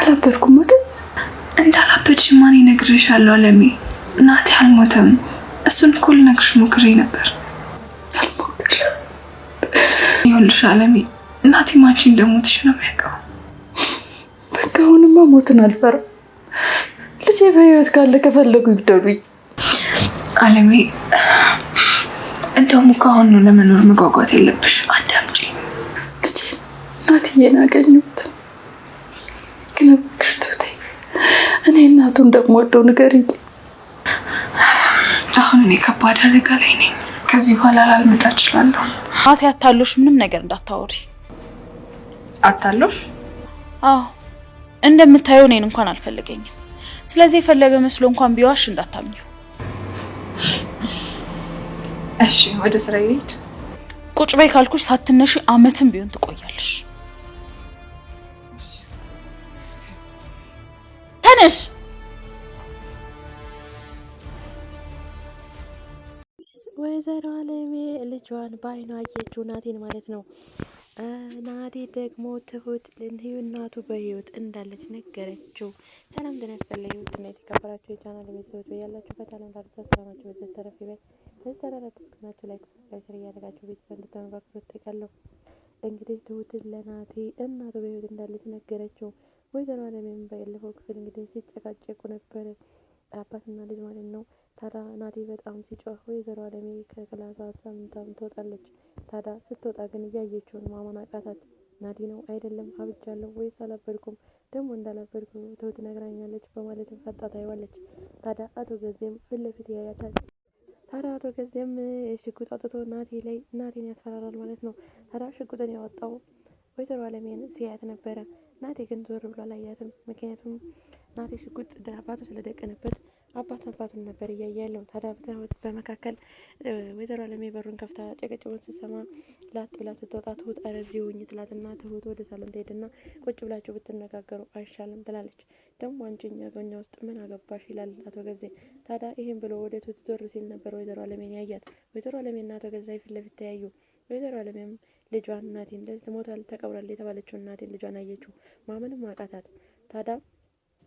አላበድኩም አይደል? እንዳላበድሽ ማን ይነግርሻለሁ? አለሜ ናቲ አልሞተም። እሱን እኮ ልነግርሽ ሞክሬ ነበር። አልሞተሽ? ይኸውልሽ አለሜ ናቲ አንቺ እንደሞትሽ ነው የሚያውቀው። በቃ አሁንማ ሞትን አልፈራም። ልጄ በህይወት ካለ ከፈለጉ ይግደሉኝ። አለሜ እንደውም ከአሁኑ ለመኖር መጓጓት የለብሽ። አዳምጪ። ልጄ ናትዬን አገኘሁት። ግን እባክሽ ትሁቴ እኔ እናቱ እንደምወደው ንገሪኝ። አሁን እኔ ከባድ አደጋ ላይ ነኝ። ከዚህ በኋላ ላልመጣ እችላለሁ። ናቲ አታሎሽ ምንም ነገር እንዳታወሪ። አታሎሽ? አዎ እንደምታየው እኔን እንኳን አልፈለገኝም። ስለዚህ የፈለገ መስሎ እንኳን ቢዋሽ እንዳታምኚው። እሺ ወደ ስራ ይሄድ። ቁጭ በይ ካልኩሽ ሳትነሺ አመትም ቢሆን ትቆያለሽ። ተነሽ። ወይዘሮ አለሜ ልጇን በአይኗ አየችው፣ ናቴን ማለት ነው። ናቴ ደግሞ ትሁት እናቱ በህይወት እንዳለች ነገረችው። ሰላም ጤና ይስጥልኝ ውድና የተከበራችሁ የቻናል ቤተሰቦች በያላችሁበት ዓለም ዳርቻ ሰላማችሁ በዚህ ተረፍ ይበል። በዚህ ተረፍ እስከናችሁ ላይክ ሰብስክራይብ እያደረጋችሁ ቤተሰብ እንድትሆኑ በአክብሮት እጠይቃለሁ። እንግዲህ ትሁትን ለናቴ እናቱ በህይወት እንዳለች ነገረችው። ወይዘሮ አለሜም ባለፈው ክፍል እንግዲህ ሲጨቃጨቁ ነበረ፣ አባትና ልጅ ማለት ነው። ታዲያ ናቴ በጣም ሲጮህ ወይዘሮ አለሜ ከክላሷ ሰምታም ትወጣለች። ታዲያ ስትወጣ ግን እያየችውን ማመን አቃታት። ናቲ ነው አይደለም አብጃለሁ ወይስ አላበድኩም? ደግሞ እንዳላበድኩ ትሁት ነግራኛለች በማለት ፈጣ ታይዋለች። ታዲያ አቶ ገዜም ፊት ለፊት ያያታል። ታዲያ አቶ ገዜም ሽጉጥ አውጥቶ ናቴን ያስፈራራል ማለት ነው። ታዲያ ሽጉጥን ያወጣው ወይዘሮ አለሜን ሲያያት ነበረ። ናቴ ግን ዞር ብሎ አላያትም። ምክንያቱም ናቴ ሽጉጥ አባቱ ስለደቀነበት አባቱን ነበር እያየ ያለው። ታዲያ በመካከል ወይዘሮ አለሜ በሩን ከፍታ ጨቀጨውን ስትሰማ ላጥ ብላ ስትወጣ ትሁት ኧረ እዚሁ ሁኚ ትላትና ትሁት ወደ ሳሎን ትሄድና ቁጭ ብላችሁ ብትነጋገሩ አይሻልም ትላለች። ደግሞ አንቺ እኛ ውስጥ ምን አገባሽ ይላል አቶ ገዜ። ታዲያ ይህን ብሎ ወደ ትሁት ዞር ሲል ነበር ወይዘሮ አለሜን ያያት። ወይዘሮ አለሜና አቶ ገዛ ፊት ለፊት ተያዩ። ወይዘሮ አለሜም ልጇን እናቴን እንደዚህ ሞቷል ተቀብሯል የተባለችውን እናቴን ልጇን አየችው። ማመንም አቃታት። ታዲያ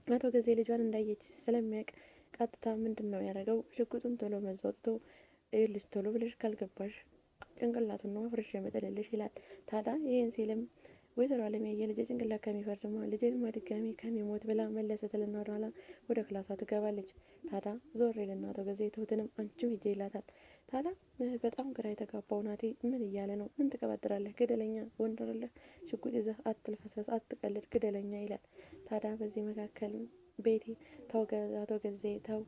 አቶ ገዜ ልጇን እንዳየች ስለሚያውቅ ቀጥታ ምንድን ነው ያደረገው? ሽጉጡን ቶሎ መዞ ወጥቶ ልጅ ቶሎ ብለሽ ካልገባሽ ጭንቅላቱን ነው አፍርሽ የመጠልልሽ ይላል። ታዲያ ይህን ሲልም ወይዘሮ አለሜ የልጅ ጭንቅላት ከሚፈርስማ ልጅማ ድጋሚ ከሚሞት ብላ መለሰ ትልና ወደኋላ ወደ ክላሷ ትገባለች። ታዲያ ዞር ይልና አቶ ገዜ ትሁትንም አንቺም ሂጂ ይላታል። ታዲያ በጣም ግራ የተጋባው ናቴ ምን እያለ ነው? ምን ትቀባጥራለህ? ግደለኛ ወንድርለህ ሽጉጥ ይዘህ አትልፈስፈስ፣ አትቀልድ፣ ግደለኛ ይላል። ታዲያ በዚህ መካከል ቤቲ ተው አቶ ገዜ ተው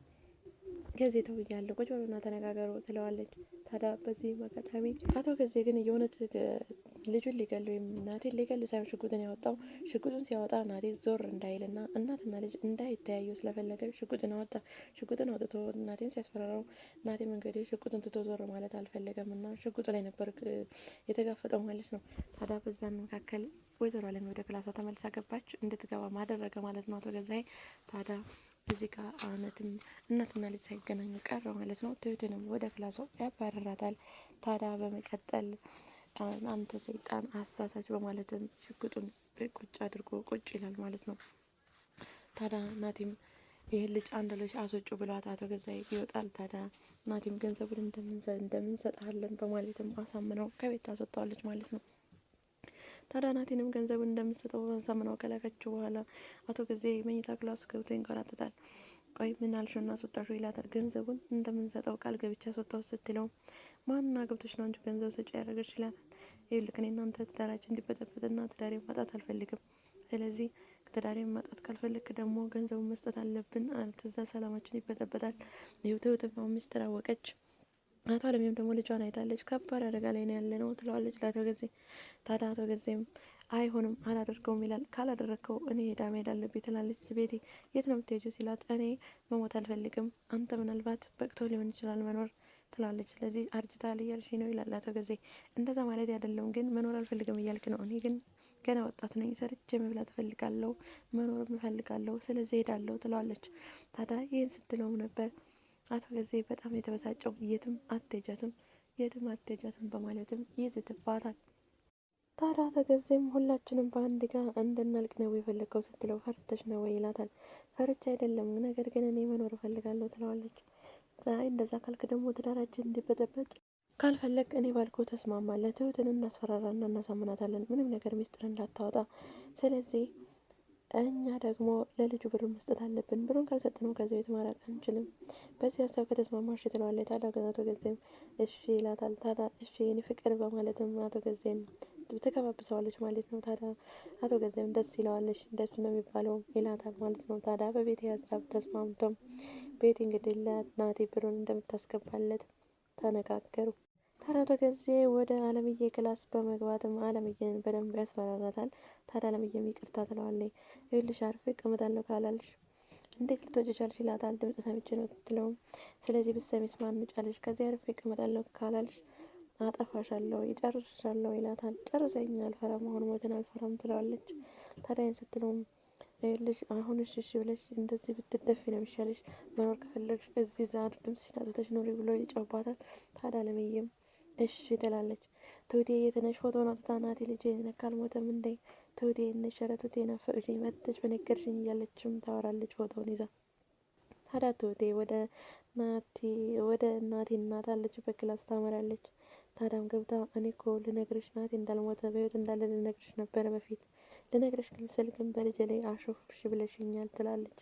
እያለ ቁጭ በሉና ተነጋገሩ ትለዋለች። ታዲያ በዚህ አጋጣሚ አቶ ገዜ ግን የእውነት ልጁን ሊገል ወይም ናቴን ሊገል ሳይሆን ሽጉጥን ያወጣው ሽጉጡን ሲያወጣ ናቴ ዞር እንዳይልና እናትና ልጅ እንዳይተያዩ ስለፈለገ ሽጉጥን አወጣ። ሽጉጥን አውጥቶ ናቴን ሲያስፈራራው ናቴም እንግዲህ ሽጉጥን ትቶ ዞር ማለት አልፈለገም እና ሽጉጡ ላይ ነበር የተጋፈጠው ማለት ነው። ታዲያ በዛን መካከል ወይዘሮ አለሜ ወደ ክላሷ ተመልሳ ገባች። እንድትገባ ማደረገ ማለት ነው አቶ ገዛይ። ታዲያ እዚህ ጋር እውነትም እናትና ልጅ ሳይገናኙ ቀረ ማለት ነው። ትሁትንም ወደ ክላሷ ያባረራታል። ታዲያ በመቀጠል አንተ ሰይጣን አሳሳች በማለትም ሽጉጡን ቁጭ አድርጎ ቁጭ ይላል ማለት ነው። ታዲያ ናቲም ይህን ልጅ አንድ ልጅ አስወጩ ብሏት አቶ ገዛይ ይወጣል። ታዲያ ናቲም ገንዘቡን እንደምንሰጥሃለን በማለትም አሳምነው ከቤት ታስወጣዋለች ማለት ነው። ታዲያ ናቲንም ገንዘቡን እንደምትሰጠው አሳምነው ከላከችው በኋላ አቶ ገዜ መኝታ ክላስ ገብቶ ይንከራተታል። ቆይ ምን አልሽውና አስወጣሽው ይላታል። ገንዘቡን እንደምንሰጠው ቃል ገብቻ አስወጣው ስትለው ማንና ገብቶች ነው እንጂ ገንዘብ ሰጪ ያደረገች ይላታል። ይልቅ እኔ እናንተ ትዳራችን እንዲበጠበጥና ትዳሬ ማጣት አልፈልግም። ስለዚህ ትዳሬን ማጣት ካልፈለክ ደግሞ ገንዘቡን መስጠት አለብን። ትዛ ሰላማችን ይበጠበጣል። ትሁትም ሚስጥር አወቀች። አቶ አለሜም ደግሞ ልጇን አይታለች። ከባድ አደጋ ላይ ነው ያለ ነው ትለዋለች ለአቶ ገዜ። ታዲያ አቶ ገዜም አይሆንም አላደርገውም ይላል። ካላደረግከው እኔ መሄድ አለብኝ ትላለች ቤቲ። የት ነው የምትሄጂው ሲላት እኔ መሞት አልፈልግም፣ አንተ ምናልባት በቅቶ ሊሆን ይችላል መኖር ትላለች። ስለዚህ አርጅታል እያልሽ ነው ይላል አቶ ገዜ። እንደዛ ማለት አይደለም ግን መኖር አልፈልግም እያልክ ነው። እኔ ግን ገና ወጣት ነኝ፣ ሰርቼ መብላት እፈልጋለሁ፣ መኖር እፈልጋለሁ፣ ስለዚህ ሄዳለሁ ትለዋለች። ታዲያ ይህን ስትለውም ነበር አቶ ገዜ በጣም የተበሳጨው። የትም አትሄጃትም በማለትም ይዝትባታል። ታዲያ ተገዜም ሁላችንም በአንድ ጋር እንድናልቅ ነው የፈለገው ስትለው ፈርተሽ ነው ወይ ይላታል። ፈርቻ አይደለም ነገር ግን እኔ መኖር እፈልጋለሁ ትለዋለች። አይ እንደዛ ካልክ ደግሞ ትዳራችን እንዲበጠበጥ ካልፈለግ እኔ ባልኩ ተስማማለህ። ትሁትን እናስፈራራና እናሳምናታለን ምንም ነገር ሚስጥር እንዳታወጣ። ስለዚህ እኛ ደግሞ ለልጁ ብሩን መስጠት አለብን። ብሩን ካልሰጥነው ከዚህ ቤት ማራቅ አንችልም። በዚህ ሀሳብ ከተስማማሽ ትለዋለች። ታዲያ ግን አቶ ገዜም እሺ ይላታል። ታዲያ እሺ የኔ ፍቅር በማለትም አቶ ገዜም ትከባብሰዋለች ማለት ነው። ታዲያ አቶ ገዜም ደስ ይለዋለች። እንደሱ ነው የሚባለው ይላታል ማለት ነው። ታዲያ በቤቴ ሀሳብ ተስማምቶም ቤቲ እንግዲህ ለናቲ ብሩን እንደምታስገባለት ተነጋገሩ። ታዲያ አቶ ገዜ ወደ አለምዬ ክላስ በመግባትም አለምዬን በደንብ ያስፈራራታል። ታዲያ አለምዬም ይቅርታ ትለዋለች። ይኸውልሽ አርፌ እቀመጣለሁ ካላልሽ እንዴት ልትወጪ ቻልሽ ይላታል። ድምፅ ሰምቼ ነው ትለውም። ስለዚህ ብትሰሚስ ማን ጫለሽ? ከዚህ አርፌ እቀመጣለሁ ካላልሽ አጠፋሻለሁ፣ ይጨርስሻለሁ ይላታል። ጨርሰኝ፣ አልፈራም፣ አሁን ሞትን አልፈራም ትለዋለች። ታዲያ ስትለውም ይኸውልሽ አሁን እሺ ብለሽ እንደዚህ ብትደፊ ነው የሚሻለሽ፣ መኖር ከፈለግሽ እዚህ ዛሬ ድምፅሽን አጥፍተሽ ኑሪ ብሎ ይጮባታል። ታዲያ አለምዬም እሺ ትላለች። ትሁቴ የተነሽ ፎቶን አውጥታ ናቲ ልጅ ነካ አልሞተም እንዴ ትሁቴ ነሽ፣ ኧረ ትሁቴ ናፈቅሽኝ መጥተሽ በነገርሽኝ እያለችም ታወራለች ፎቶውን ይዛ። ታዲያ ትሁቴ ወደ እናቴ እናት አለችበት ክላስ ታመራለች። ታዲያም ገብታ እኔ እኮ ልነግርሽ ናቲ እንዳልሞተ በህይወት እንዳለ ልነግርሽ ነበረ በፊት ልነግርሽ ስል ግን በልጄ ላይ አሾፍሽ ብለሽኛል ትላለች።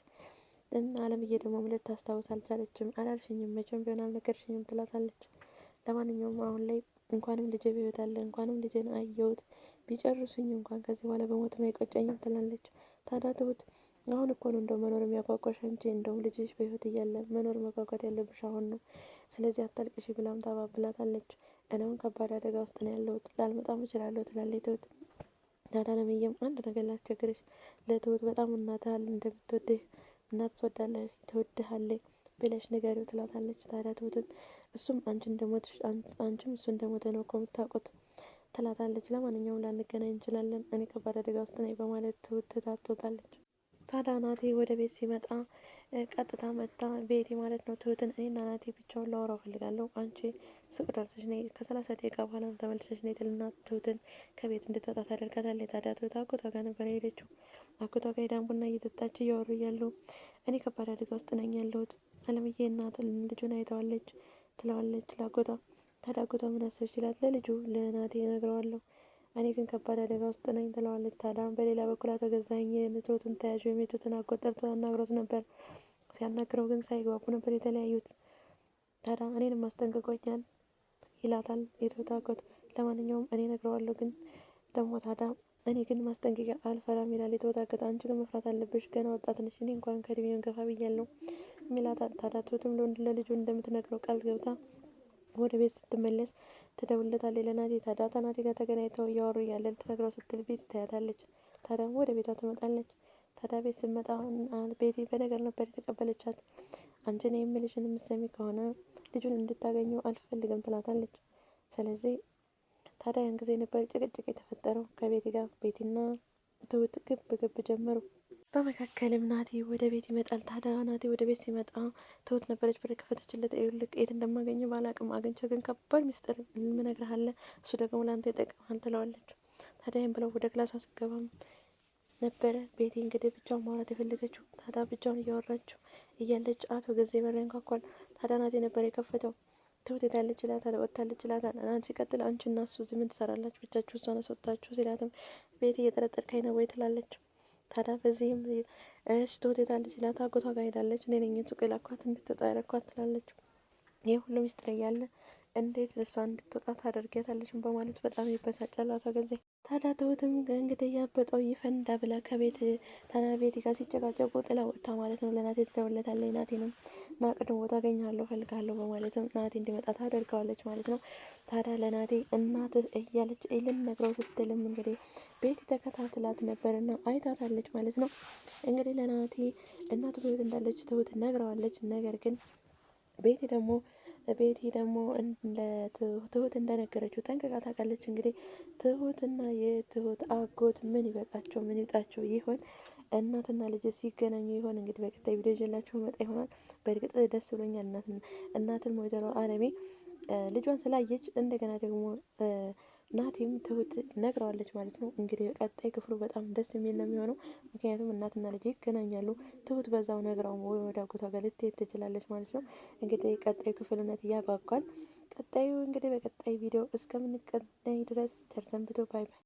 እና አለምዬ ደግሞ ምለት ታስታውስ አልቻለችም። አላልሽኝም መቼም ቢሆን አልነገርሽኝም ትላታለች። ለማንኛውም አሁን ላይ እንኳንም ልጄ በህይወት አለ፣ እንኳንም ልጄን አየሁት፣ ቢጨርሱኝ እንኳን ከዚህ በኋላ በሞት አይቆጨኝም ትላለች። ታዲያ ትሁት አሁን እኮ ነው እንደው መኖር የሚያጓጓሽ እንጂ እንደውም ልጅሽ በህይወት እያለ መኖር መጓጓት ያለብሽ አሁን ነው። ስለዚህ አታልቅሽ ብላም ታባብላታለች። እኔውን ከባድ አደጋ ውስጥ ነው ያለሁት፣ ላልመጣም እችላለሁ ትላለች ትሁት። ታዲያ አለምዬም አንድ ነገር ላስቸግርሽ፣ ለትሁት በጣም እናትህ እንደምትወድህ እናት ትወድሃለች ብለሽ ንገሪው ትላታለች። ታዲያ ትሁትም እሱም አንቺም እሱ እንደሞተ ነው እኮ የምታውቁት ትላታለች። ለማንኛውም ላንገናኝ እንችላለን፣ እኔ ከባድ አደጋ ውስጥ ነኝ በማለት ትሁት ትታቶታለች። ታዲያ ናቲ ወደ ቤት ሲመጣ ቀጥታ መጣ ቤቲ ማለት ነው ትሁትን እኔና ናቲ ብቻውን ላወራው ፈልጋለሁ፣ አንቺ ሱቅ ደርሰሽ ነይ፣ ከ30 ደቂቃ በኋላ ተመልሰሽ ነይ ትልና ትሁትን ከቤት እንድትወጣ ታደርጋታለች። ታዲያ ትሁት አጎቷ ጋር ነበር የሄደችው። አጎቷ ጋር ሄዳን ቡና እየጠጣች እያወሩ እያሉ እኔ ከባድ አደጋ ውስጥ ነኝ ያለሁት፣ አለምዬ እናቱ ልጁን አይተዋለች ትለዋለች ለአጎቷ። ታዲያ አጎቷ ምን አሰብሽ ሲላት ለልጁ ለናቲ እነግረዋለሁ፣ እኔ ግን ከባድ አደጋ ውስጥ ነኝ ትለዋለች። ታዲያ በሌላ በኩል አቶ ገዛኸኝ ትሁትን ተያዥ የሚቱትን አጎት ጠርቶ አናግሮት ነበር። ሲያናግረው ግን ሳይግባቡ ነበር የተለያዩት። ታዲያ እኔንም አስጠንቅቆኛል ይላታል የትሁት አጎት። ለማንኛውም እኔ እነግረዋለሁ ግን ደግሞ ታዲያ እኔ ግን ማስጠንቀቂያ አልፈራም ይላል የትሁት አጎት። አንቺ ግን መፍራት አለብሽ፣ ገና ወጣት ነሽ፣ እኔ እንኳን ከእድሜ ገፋ ብያለሁ ይላታል። ታዲያ ትሁትም ለልጁ እንደምትነግረው ቃል ገብታ ወደ ቤት ስትመለስ ትደውልለታለች ለናቲ። ታዲያ ከናቲ ጋር ተገናኝተው እያወሩ እያለ ልትነግረው ስትል ቤት ታያታለች። ታዲያ ወደ ቤቷ ትመጣለች። ታዲያ ቤት ስትመጣ ቤቲ በነገር ነበር የተቀበለቻት። አንቺን የምልሽን የምትሰሚ ከሆነ ልጁን እንድታገኘው አልፈልግም ትላታለች። ስለዚህ ታዲያ ያን ጊዜ ነበር ጭቅጭቅ የተፈጠረው ከቤቲ ጋር። ቤቲና ትሁት ግብ ጀመሩ። በመካከልም ናቲ ወደ ቤት ይመጣል። ታዲያ ናቲ ወደ ቤት ሲመጣ ትሁት ነበረች በር ከፈተችለት። ይኸውልህ የት እንደማገኘው ባላቅም አግኝቼ ግን ከባድ ሚስጥር እነግርሃለሁ፣ እሱ ደግሞ ለአንተ ይጠቅምሃል ትለዋለች። ታዲያ ይህን ብለው ወደ ክላሷ ስትገባም ነበረ ቤቲ እንግዲህ ብቻውን ማውራት የፈለገችው። ታዲያ ብቻውን እያወራችው እያለች አቶ ገዜ በር ያንኳኳል። ታዲያ ናቲ ነበር የከፈተው። ትሁት የታለች ይላታል። ወጥታለች ይላታል። ሲቀጥል አንቺ እና እሱ እዚህ ምን ትሰራላችሁ ብቻችሁ እሷን አስወጥታችሁ ሲላትም ቤቲ እየጠረጠርከኝ ነው ወይ ትላለች። ታዲያ በዚህም እሺ ትሁት የታለች ይላት። አጎቷ ጋር ሄዳለች። እኔ ነኝ ሱቅ የላኳት እንድትወጣ ያረኳት ትላለች። ይህ ሁሉ ሚስጥር እያለ እንዴት እሷ እንድትወጣ ታደርጊያታለች በማለት በጣም ይበሳጫል አቶ ገዜ። ታዲያ ትሁትም እንግዲህ ያበጠው ይፈንዳ ብላ ከቤት ቤቲ ጋር ሲጨቃጨቁ ጥላ ወጥታ ማለት ነው ለናቴ ትደውልለታለች። ናቴንም ና ቅድም ቦታ አገኘሃለሁ ፈልጋለሁ በማለትም ናቴ እንዲመጣ ታደርገዋለች ማለት ነው። ታዲያ ለናቴ እናትህ እያለች ልትነግረው ስትልም እንግዲህ ቤቲ ተከታትላት ነበርና አይታታለች ማለት ነው። እንግዲህ ለናቴ እናቱ በህይወት እንዳለች ትሁት ነግረዋለች። ነገር ግን ቤቲ ደግሞ ትሁት እንደነገረችው ጠንቅቃ ታውቃለች። እንግዲህ ትሁትና የትሁት አጎት ምን ይበቃቸው ምን ይውጣቸው ይሆን? እናትና ልጅ ሲገናኙ ይሆን? እንግዲህ በቀጣይ ቪዲዮ ይዤላችሁ መጣ ይሆናል። በእርግጥ ደስ ብሎኛል። እናትም ወይዘሮ አለሜ ልጇን ስላየች እንደገና ደግሞ ናቲም ትሁት ነግረዋለች ማለት ነው። እንግዲህ ቀጣይ ክፍሉ በጣም ደስ የሚል ነው የሚሆነው። ምክንያቱም እናትና ልጅ ይገናኛሉ። ትሁት በዛው ነግራው ወደ አጎቷ ጋር ልትሄድ ትችላለች ማለት ነው። እንግዲህ ቀጣይ ክፍልነት ያጓጓል። ቀጣዩ እንግዲህ በቀጣይ ቪዲዮ እስከምንገናኝ ድረስ ቸር ሰንብቱ። ባይ ባይ።